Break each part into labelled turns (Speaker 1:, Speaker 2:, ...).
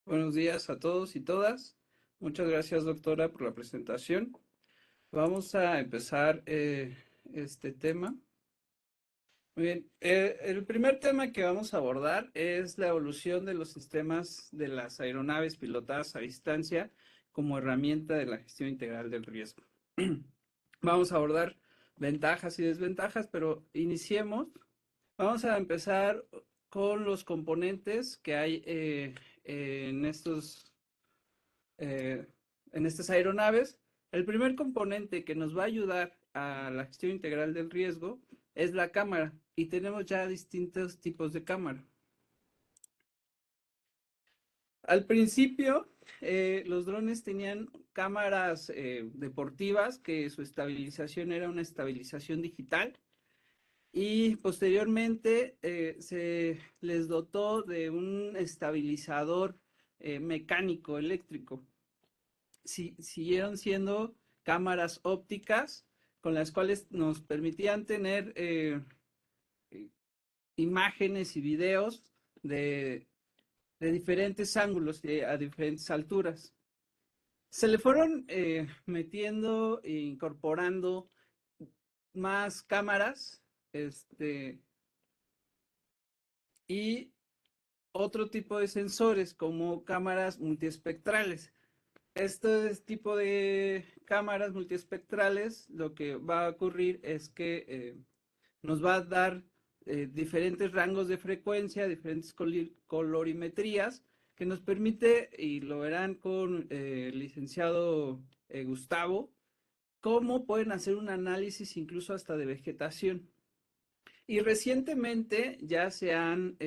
Speaker 1: Buenos días a todos y todas. Muchas gracias, doctora, por la presentación. Vamos a empezar este tema. Muy bien. El primer tema que vamos a abordar es la evolución de los sistemas de las aeronaves pilotadas a distancia como herramienta de la gestión integral del riesgo. Vamos a abordar ventajas y desventajas, pero iniciemos. Vamos a empezar con los componentes que hay en eh, en estas aeronaves. El primer componente que nos va a ayudar a la gestión integral del riesgo es la cámara, y tenemos ya distintos tipos de cámara. Al principio, los drones tenían cámaras deportivas, que su estabilización era una estabilización digital, y posteriormente se les dotó de un estabilizador mecánico eléctrico. Siguieron siendo cámaras ópticas con las cuales nos permitían tener imágenes y videos de diferentes ángulos y a diferentes alturas. Se le fueron metiendo e incorporando más cámaras y otro tipo de sensores como cámaras multiespectrales. Este tipo de cámaras multiespectrales, lo que va a ocurrir es que nos va a dar diferentes rangos de frecuencia, diferentes colorimetrías, que nos permite, y lo verán con el licenciado Gustavo, cómo pueden hacer un análisis incluso hasta de vegetación. Y recientemente ya se han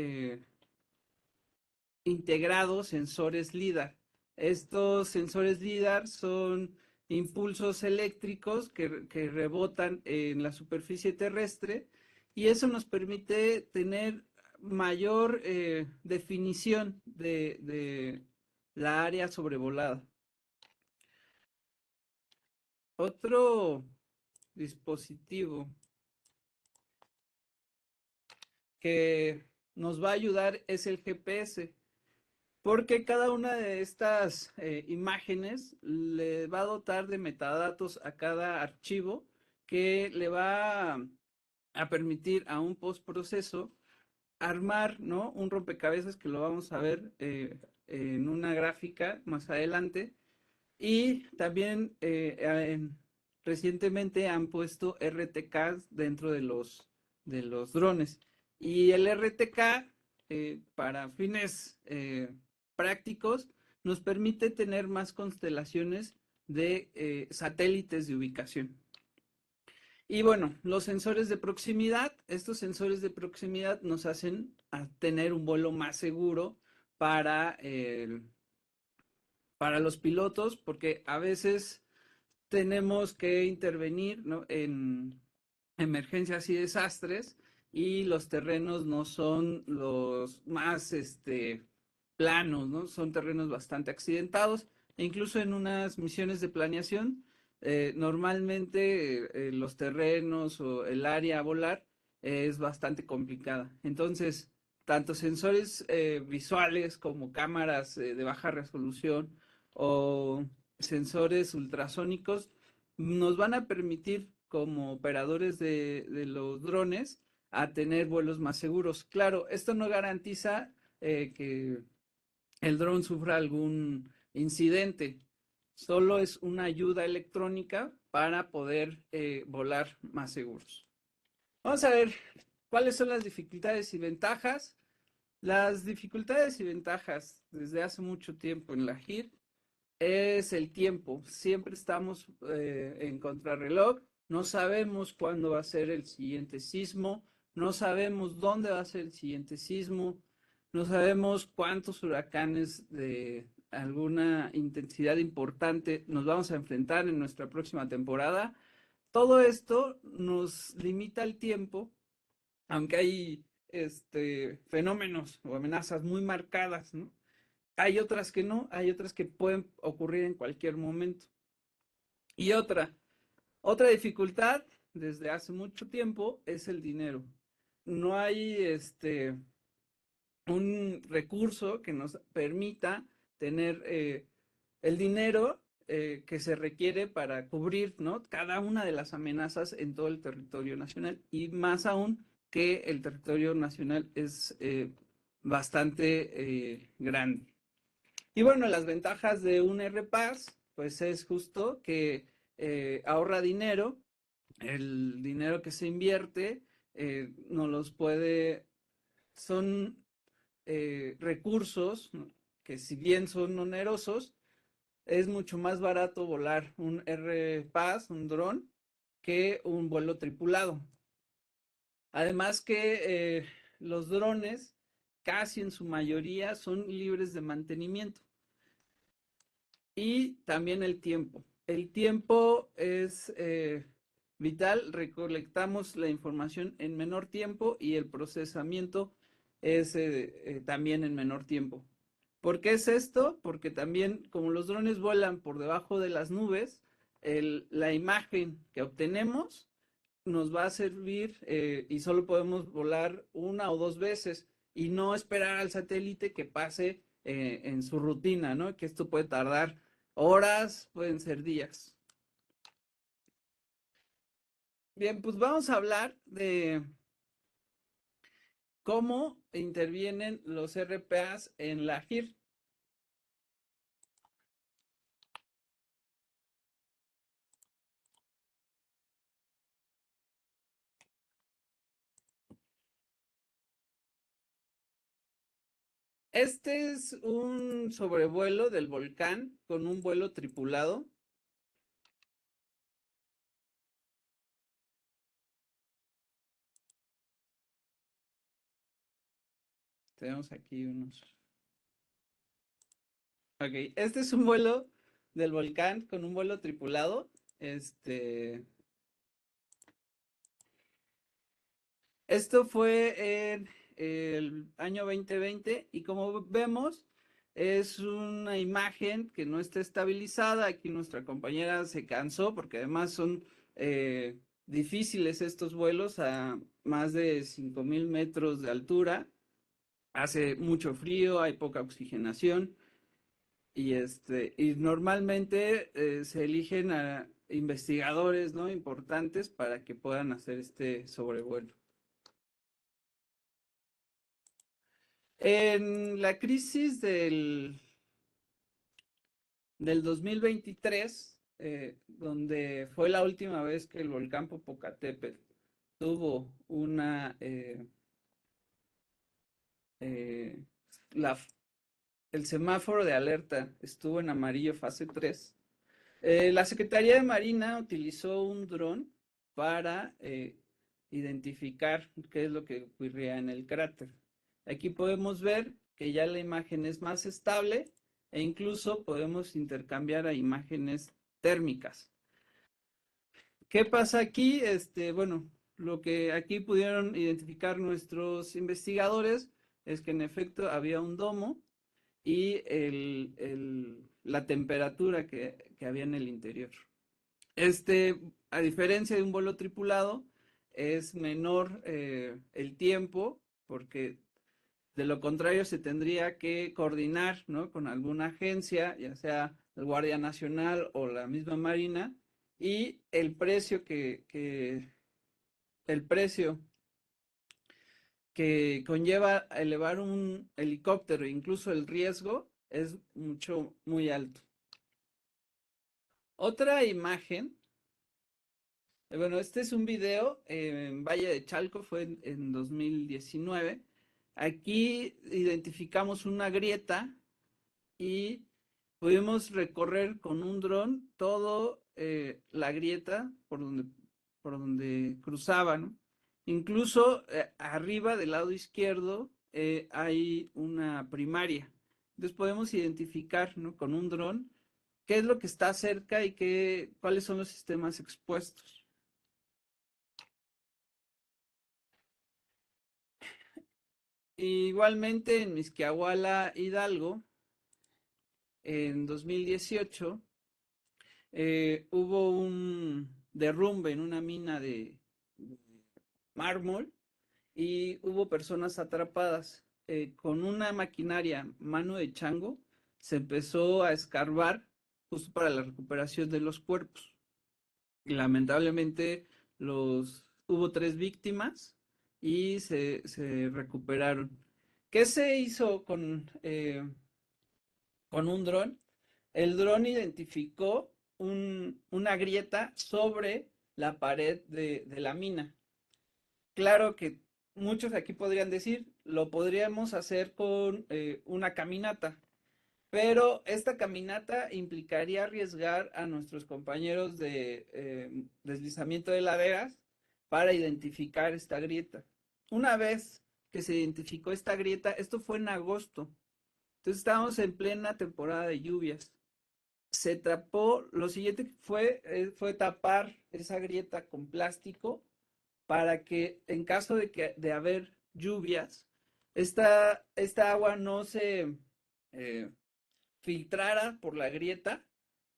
Speaker 1: integrado sensores LIDAR. Estos sensores LIDAR son impulsos eléctricos que rebotan en la superficie terrestre, y eso nos permite tener mayor definición de la área sobrevolada. Otro dispositivo que nos va a ayudar es el GPS, porque cada una de estas imágenes le va a dotar de metadatos a cada archivo, que le va a permitir a un postproceso armar, ¿no?, un rompecabezas, que lo vamos a ver en una gráfica más adelante. Y también recientemente han puesto RTK dentro de los drones. Y el RTK, para fines prácticos, nos permite tener más constelaciones de satélites de ubicación. Y bueno, los sensores de proximidad, estos sensores de proximidad nos hacen tener un vuelo más seguro para los pilotos, porque a veces tenemos que intervenir, ¿no?, en emergencias y desastres, y los terrenos no son los más planos, ¿no? Son terrenos bastante accidentados, e incluso en unas misiones de planeación Normalmente los terrenos o el área a volar es bastante complicada. Entonces, tanto sensores visuales como cámaras de baja resolución o sensores ultrasónicos nos van a permitir como operadores de los drones a tener vuelos más seguros. Claro, esto no garantiza que el dron sufra algún incidente, solo es una ayuda electrónica para poder volar más seguros. Vamos a ver cuáles son las dificultades y ventajas. Las dificultades y ventajas desde hace mucho tiempo en la GIR es el tiempo. Siempre estamos en contrarreloj. No sabemos cuándo va a ser el siguiente sismo. No sabemos dónde va a ser el siguiente sismo. No sabemos cuántos huracanes de alguna intensidad importante nos vamos a enfrentar en nuestra próxima temporada. Todo esto nos limita el tiempo, aunque hay fenómenos o amenazas muy marcadas, ¿no? Hay otras que no, hay otras que pueden ocurrir en cualquier momento. Y otra dificultad desde hace mucho tiempo es el dinero. No hay un recurso que nos permita tener el dinero que se requiere para cubrir, ¿no?, cada una de las amenazas en todo el territorio nacional, y más aún que el territorio nacional es bastante grande. Y bueno, las ventajas de un RPAS, pues es justo que ahorra dinero, el dinero que se invierte no los puede, son recursos, ¿no?, que si bien son onerosos, es mucho más barato volar un RPAS, un dron, que un vuelo tripulado. Además que los drones, casi en su mayoría, son libres de mantenimiento. Y también el tiempo. El tiempo es vital, recolectamos la información en menor tiempo y el procesamiento es también en menor tiempo. ¿Por qué es esto? Porque también como los drones vuelan por debajo de las nubes, la imagen que obtenemos nos va a servir y solo podemos volar una o dos veces y no esperar al satélite que pase en su rutina, ¿no? Que esto puede tardar horas, pueden ser días. Bien, pues vamos a hablar de cómo intervienen los RPAs en la GIR. Este es un sobrevuelo del volcán con un vuelo tripulado. Tenemos aquí unos. Ok, este es un vuelo del volcán con un vuelo tripulado. Esto fue en el año 2020 y como vemos es una imagen que no está estabilizada. Aquí nuestra compañera se cansó porque además son difíciles estos vuelos a más de 5,000 metros de altura. Hace mucho frío, hay poca oxigenación y normalmente se eligen a investigadores, ¿no?, importantes para que puedan hacer este sobrevuelo. En la crisis del 2023, donde fue la última vez que el volcán Popocatépetl tuvo eh, la, el semáforo de alerta estuvo en amarillo fase 3. La Secretaría de Marina utilizó un dron para identificar qué es lo que ocurría en el cráter. Aquí podemos ver que ya la imagen es más estable e incluso podemos intercambiar a imágenes térmicas. ¿Qué pasa aquí? Bueno, lo que aquí pudieron identificar nuestros investigadores es que en efecto había un domo y la temperatura que había en el interior. Este, a diferencia de un vuelo tripulado, es menor el tiempo, porque de lo contrario se tendría que coordinar, ¿no? Con alguna agencia, ya sea el Guardia Nacional o la misma Marina, y el precio que conlleva elevar un helicóptero, incluso el riesgo, es muy alto. Otra imagen, bueno, este es un video en Valle de Chalco, fue en 2019. Aquí identificamos una grieta y pudimos recorrer con un dron todo la grieta por donde cruzaba, ¿no? Incluso arriba del lado izquierdo hay una primaria. Entonces podemos identificar, ¿no? Con un dron qué es lo que está cerca y cuáles son los sistemas expuestos. Igualmente en Misquiahuala, Hidalgo, en 2018, hubo un derrumbe en una mina de mármol y hubo personas atrapadas. Con una maquinaria mano de chango se empezó a escarbar justo para la recuperación de los cuerpos. Y lamentablemente hubo 3 víctimas y se recuperaron. ¿Qué se hizo con un dron? El dron identificó una grieta sobre la pared de la mina. Claro que muchos aquí podrían decir, lo podríamos hacer con una caminata, pero esta caminata implicaría arriesgar a nuestros compañeros de deslizamiento de laderas para identificar esta grieta. Una vez que se identificó esta grieta, esto fue en agosto, entonces estábamos en plena temporada de lluvias. Se tapó, lo siguiente fue tapar esa grieta con plástico para que en caso de haber lluvias, esta agua no se eh, filtrara por la grieta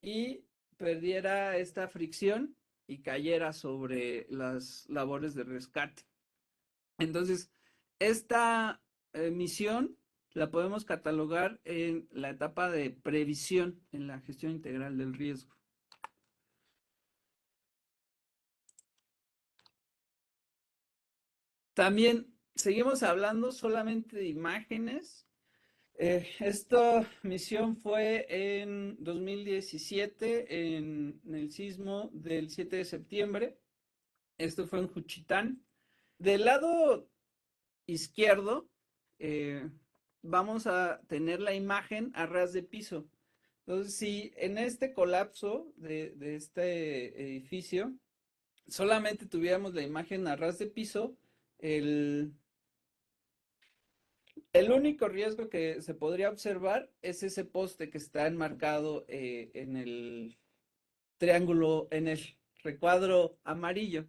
Speaker 1: y perdiera esta fricción y cayera sobre las labores de rescate. Entonces, esta misión la podemos catalogar en la etapa de previsión en la gestión integral del riesgo. También seguimos hablando solamente de imágenes. Esta misión fue en 2017, en el sismo del 7 de septiembre. Esto fue en Juchitán. Del lado izquierdo, eh, vamos a tener la imagen a ras de piso. Entonces, si en este colapso de este edificio solamente tuviéramos la imagen a ras de piso, el, el único riesgo que se podría observar es ese poste que está enmarcado en el triángulo, en el recuadro amarillo.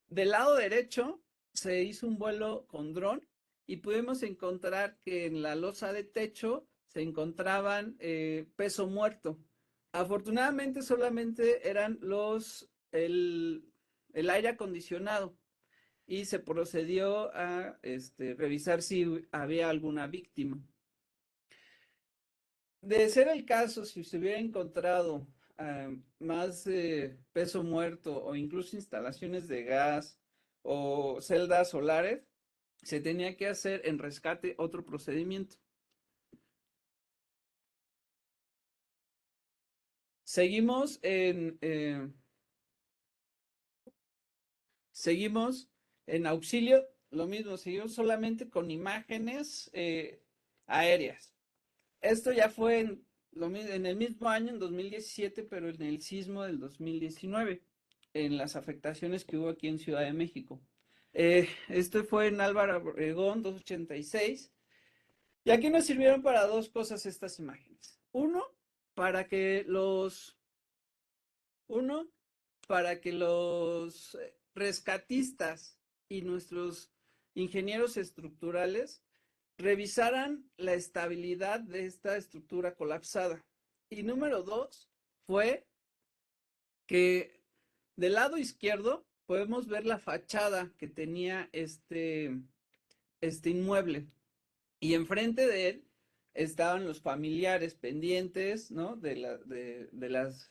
Speaker 1: Del lado derecho se hizo un vuelo con dron y pudimos encontrar que en la losa de techo se encontraban peso muerto. Afortunadamente solamente eran el aire acondicionado y se procedió a revisar si había alguna víctima. De ser el caso, si se hubiera encontrado más peso muerto o incluso instalaciones de gas o celdas solares, se tenía que hacer en rescate otro procedimiento. Seguimos seguimos en auxilio, lo mismo, seguimos solamente con imágenes aéreas. Esto ya fue en el mismo año, en 2017, pero en el sismo del 2019, en las afectaciones que hubo aquí en Ciudad de México. Esto fue en Álvaro Obregón 286. Y aquí nos sirvieron para dos cosas estas imágenes. Para que los, uno, para que los rescatistas y nuestros ingenieros estructurales revisaran la estabilidad de esta estructura colapsada. Y número dos fue que del lado izquierdo podemos ver la fachada que tenía este inmueble. Y enfrente de él estaban los familiares pendientes, ¿no? De las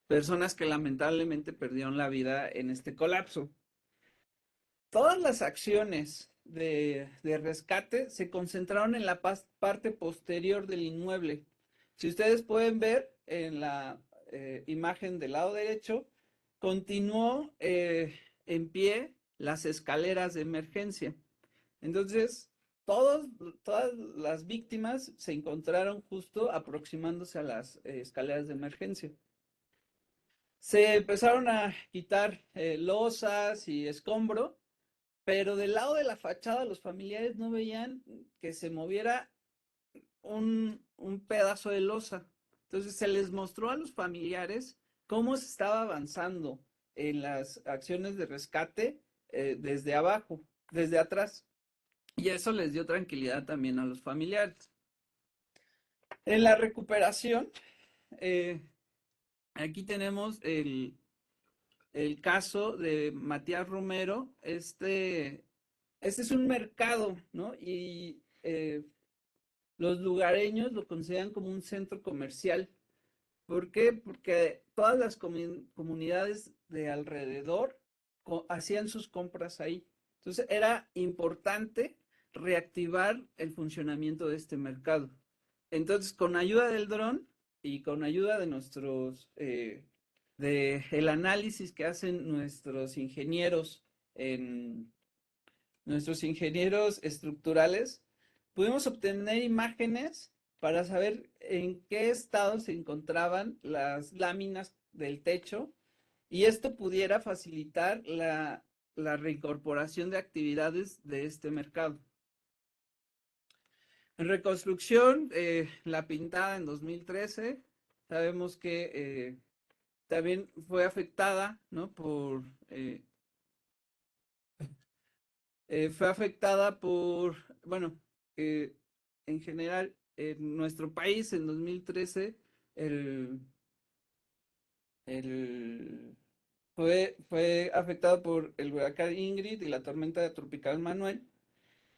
Speaker 1: personas que lamentablemente perdieron la vida en este colapso. Todas las acciones de rescate se concentraron en la parte posterior del inmueble. Si ustedes pueden ver en la imagen del lado derecho, continuó en pie las escaleras de emergencia. Entonces, todas las víctimas se encontraron justo aproximándose a las escaleras de emergencia. Se empezaron a quitar losas y escombro, pero del lado de la fachada los familiares no veían que se moviera un pedazo de losa. Entonces se les mostró a los familiares cómo se estaba avanzando en las acciones de rescate desde abajo, desde atrás. Y eso les dio tranquilidad también a los familiares. En la recuperación, eh, aquí tenemos el caso de Matías Romero. Este es un mercado, ¿no? Y los lugareños lo consideran como un centro comercial. ¿Por qué? Porque todas las comunidades de alrededor hacían sus compras ahí. Entonces era importante reactivar el funcionamiento de este mercado. Entonces, con ayuda del dron y con ayuda de de el análisis que hacen nuestros ingenieros estructurales, pudimos obtener imágenes para saber en qué estado se encontraban las láminas del techo y esto pudiera facilitar la reincorporación de actividades de este mercado. En reconstrucción, la pintada en 2013, sabemos que también fue afectada, ¿no? Fue afectada por, bueno, eh, en general, en nuestro país en 2013, el, el, fue afectado por el huracán Ingrid y la tormenta tropical Manuel.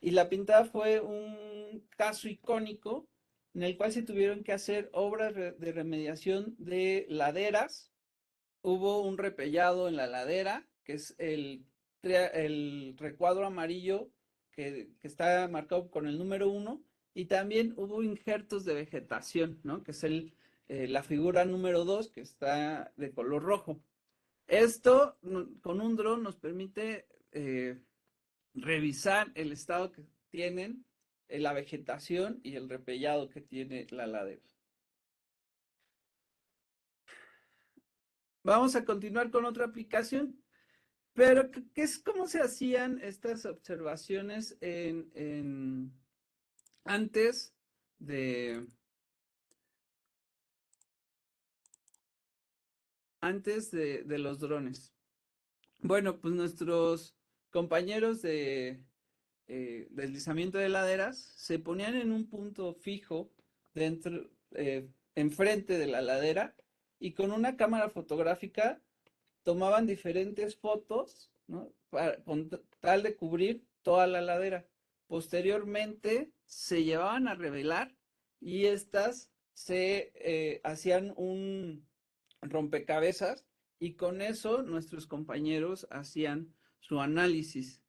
Speaker 1: Y la pintada fue un caso icónico en el cual se tuvieron que hacer obras de remediación de laderas. Hubo un repellado en la ladera, que es el recuadro amarillo que está marcado con el número 1, y también hubo injertos de vegetación, ¿no? Que es la figura número 2, que está de color rojo. Esto con un dron nos permite revisar el estado que tienen la vegetación y el repellado que tiene la ladera. Vamos a continuar con otra aplicación, pero ¿qué es cómo se hacían estas observaciones antes de de los drones? Bueno, pues nuestros compañeros de deslizamiento de laderas se ponían en un punto fijo dentro, enfrente de la ladera y con una cámara fotográfica tomaban diferentes fotos, ¿no? Con tal de cubrir toda la ladera. Posteriormente se llevaban a revelar y estas se hacían un rompecabezas y con eso nuestros compañeros hacían su análisis.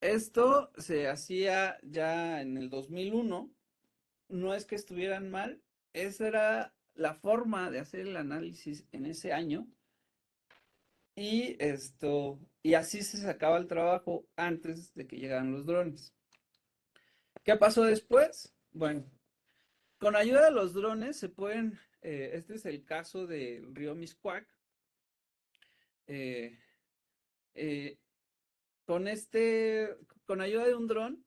Speaker 1: Esto se hacía ya en el 2001, no es que estuvieran mal, esa era la forma de hacer el análisis en ese año y así se sacaba el trabajo antes de que llegaran los drones. ¿Qué pasó después? Bueno, con ayuda de los drones se pueden, este es el caso del río Miscuac, eh, eh, con ayuda de un dron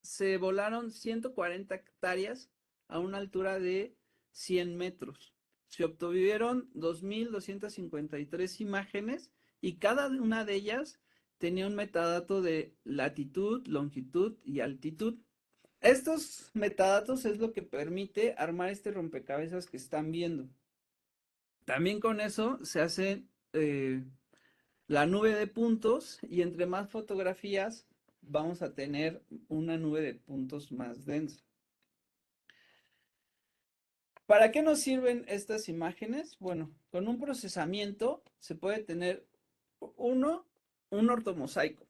Speaker 1: se volaron 140 hectáreas a una altura de 100 metros. Se obtuvieron 2.253 imágenes y cada una de ellas tenía un metadato de latitud, longitud y altitud. Estos metadatos es lo que permite armar este rompecabezas que están viendo. También con eso se hace la nube de puntos y entre más fotografías vamos a tener una nube de puntos más densa. ¿Para qué nos sirven estas imágenes? Bueno, con un procesamiento se puede tener un ortomosaico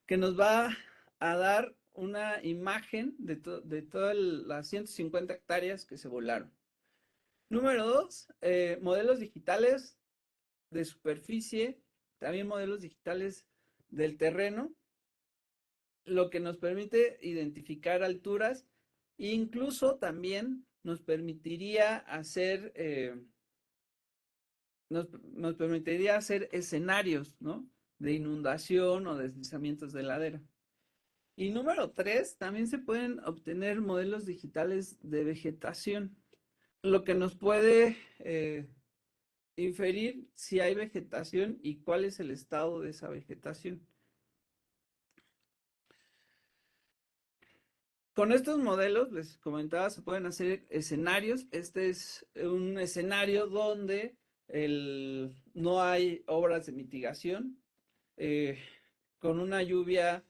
Speaker 1: que nos va a dar una imagen de todas las 150 hectáreas que se volaron. Número dos, modelos digitales de superficie, también modelos digitales del terreno, lo que nos permite identificar alturas e incluso también nos permitiría hacer, nos permitiría hacer escenarios, ¿no? De inundación o deslizamientos de ladera. Y número tres, también se pueden obtener modelos digitales de vegetación, lo que nos puede inferir si hay vegetación y cuál es el estado de esa vegetación. Con estos modelos, les comentaba, se pueden hacer escenarios. Este es un escenario donde no hay obras de mitigación. eh, con una lluvia,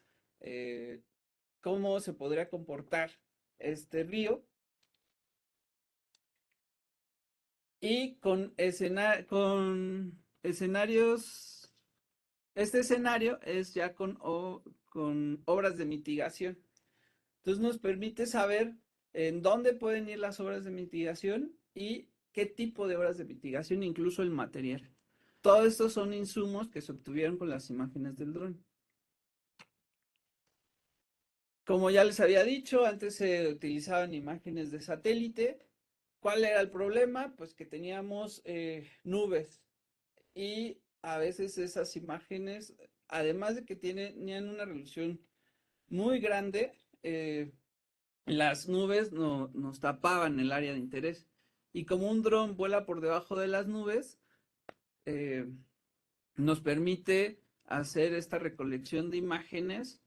Speaker 1: ¿cómo se podría comportar este río? Y con escenarios, este escenario es ya con obras de mitigación. Entonces nos permite saber en dónde pueden ir las obras de mitigación y qué tipo de obras de mitigación, incluso el material. Todos estos son insumos que se obtuvieron con las imágenes del dron. Como ya les había dicho, antes se utilizaban imágenes de satélite. ¿Cuál era el problema? Pues que teníamos nubes y a veces esas imágenes, además de que tenían una resolución muy grande, las nubes nos tapaban el área de interés. Y como un dron vuela por debajo de las nubes, eh, nos permite hacer esta recolección de imágenes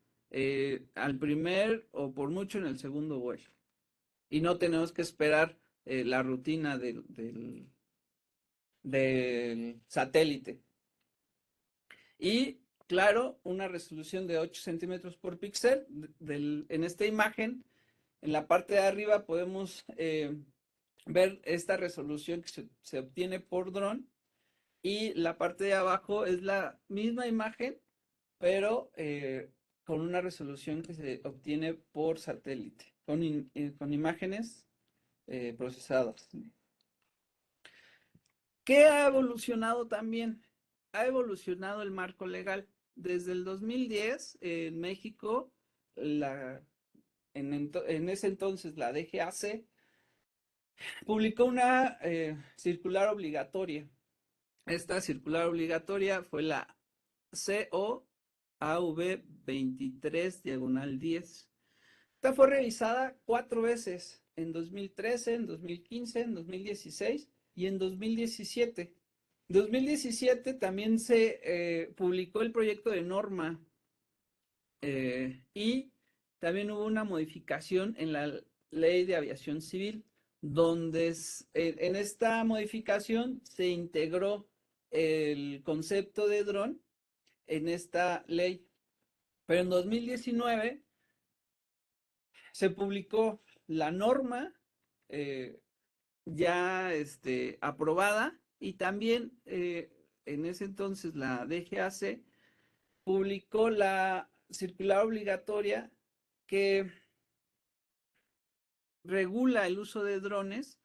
Speaker 1: al primer o por mucho en el segundo vuelo. Y no tenemos que esperar la rutina del satélite. Y claro, una resolución de 8 centímetros por píxel. En esta imagen, en la parte de arriba podemos ver esta resolución que se obtiene por dron y la parte de abajo es la misma imagen, pero con una resolución que se obtiene por satélite, con imágenes procesadas. ¿Qué ha evolucionado también? Ha evolucionado el marco legal. Desde el 2010, en México, en ese entonces la DGAC publicó una circular obligatoria. Esta circular obligatoria fue la COAV 23/10. Esta fue revisada 4 veces, en 2013, en 2015, en 2016 y en 2017. En 2017 también se publicó el proyecto de norma y también hubo una modificación en la ley de aviación civil, donde en esta modificación se integró el concepto de dron en esta ley. Pero en 2019 se publicó la norma eh, ya aprobada y también en ese entonces la DGAC publicó la circular obligatoria que regula el uso de drones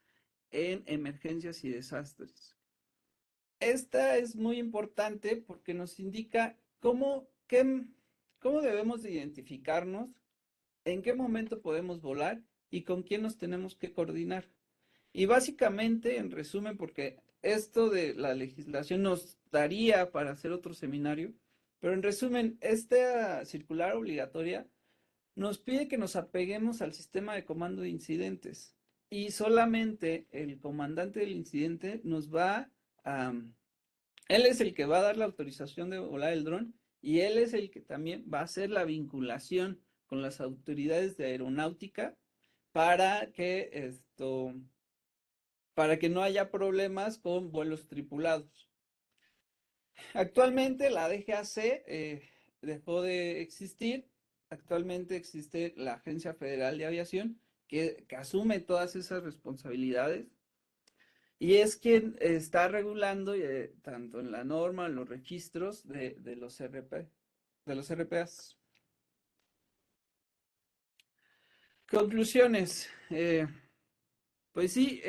Speaker 1: en emergencias y desastres. Esta es muy importante porque nos indica cómo debemos de identificarnos, en qué momento podemos volar y con quién nos tenemos que coordinar. Y básicamente, en resumen, porque esto de la legislación nos daría para hacer otro seminario, pero en resumen, esta circular obligatoria nos pide que nos apeguemos al sistema de comando de incidentes y solamente el comandante del incidente nos va a... Él es el que va a dar la autorización de volar el dron y él es el que también va a hacer la vinculación con las autoridades de aeronáutica para que para que no haya problemas con vuelos tripulados. Actualmente la DGAC dejó de existir. Actualmente existe la Agencia Federal de Aviación que asume todas esas responsabilidades y es quien está regulando tanto en la norma, en los registros de los de los RPAs. Conclusiones. Pues sí,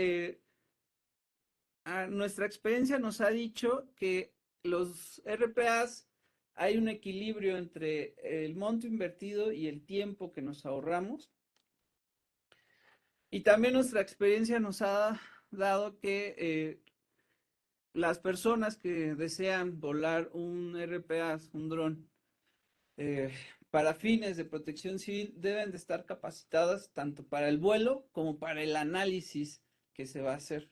Speaker 1: nuestra experiencia nos ha dicho que los RPAs hay un equilibrio entre el monto invertido y el tiempo que nos ahorramos. Y también nuestra experiencia nos ha dado que las personas que desean volar un RPA, un dron, eh, para fines de protección civil deben de estar capacitadas tanto para el vuelo como para el análisis que se va a hacer.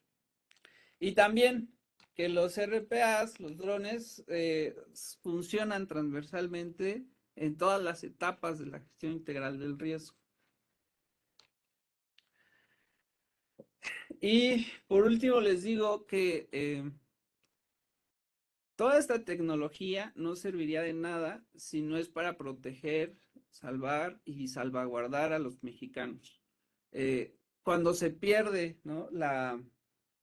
Speaker 1: Y también que los RPAs, los drones, funcionan transversalmente en todas las etapas de la gestión integral del riesgo. Y por último les digo que toda esta tecnología no serviría de nada si no es para proteger, salvar y salvaguardar a los mexicanos. Cuando se pierde, ¿no?,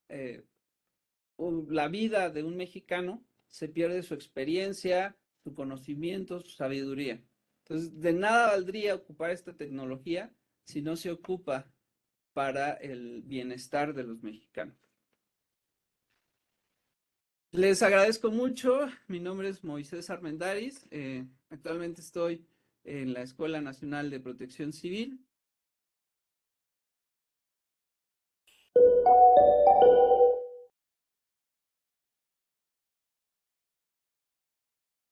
Speaker 1: eh, la vida de un mexicano, se pierde su experiencia, su conocimiento, su sabiduría. Entonces, de nada valdría ocupar esta tecnología si no se ocupa para el bienestar de los mexicanos. Les agradezco mucho. Mi nombre es Moisés Armendáriz. Actualmente estoy en la Escuela Nacional de Protección Civil